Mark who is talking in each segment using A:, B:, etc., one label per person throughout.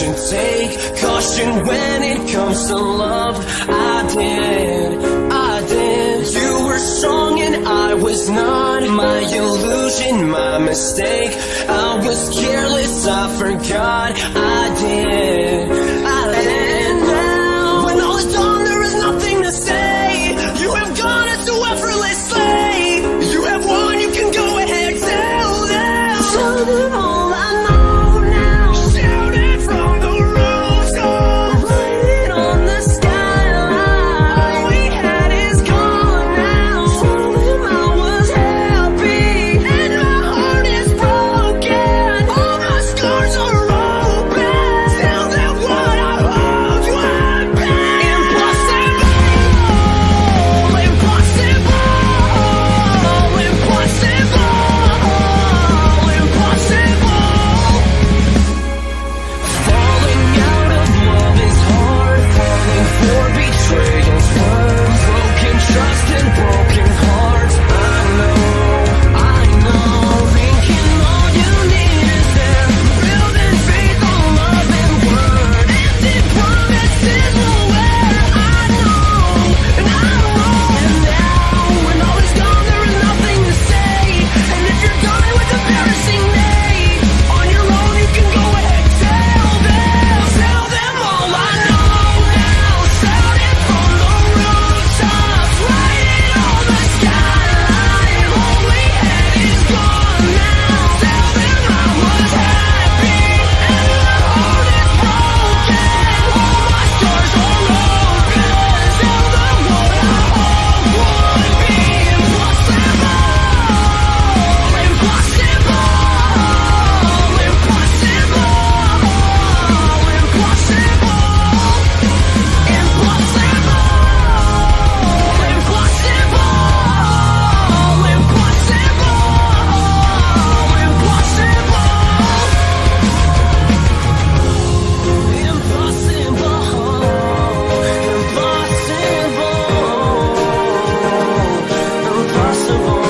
A: should take caution when it comes to love. I did. You were strong and I was not. My illusion, my mistake. I was careless, I forgot. I did. And now, when all is done, there is nothing to say. You have gone into effortlessly. You have won, you can go ahead, tell them. Tell them all I know now. Shout it from the rooftops. Write it on the skyline. All we had is gone now. Tell them I was happy and my heart is broken. All my scars are open. Tell them what I hoped would be. Impossible. Falling out of love is hard. Falling for betrayal's worth. Broken trust and broken hearts. I know. Thinking all you need is them. Building faith on love and word. Empty promises will wear. I know. And now, when all is gone, there is nothing to say. And if you're done with embarrassing me, on your own you can go ahead, tell them all I know now. Shout it from the rooftops, write it on the skyline. All we had is gone now. Tell them I was happy and my heart is broken. All my scars are open. Tell them what I hope would be. Impossible.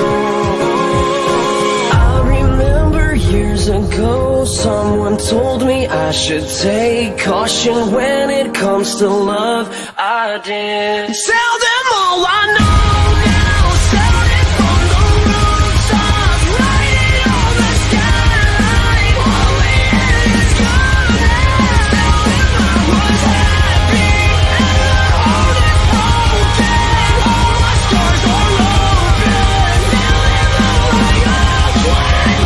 A: I remember years ago, someone told me I should take caution when it comes to love. I did. Tell them all I know now. Shout it from the rooftops, write it on the skyline. All we had is gone now. Tell them I was happy and my heart is broken. All my scars are open. Tell them all I hope would be.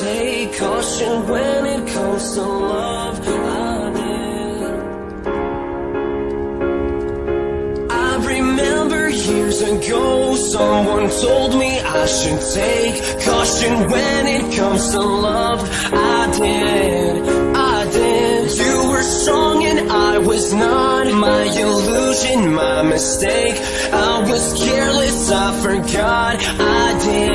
A: Take caution when it comes to love. I did. I remember years ago, someone told me I should take caution when it comes to love. I did. You were strong and I was not. My illusion, my mistake. I was careless, I forgot. I did.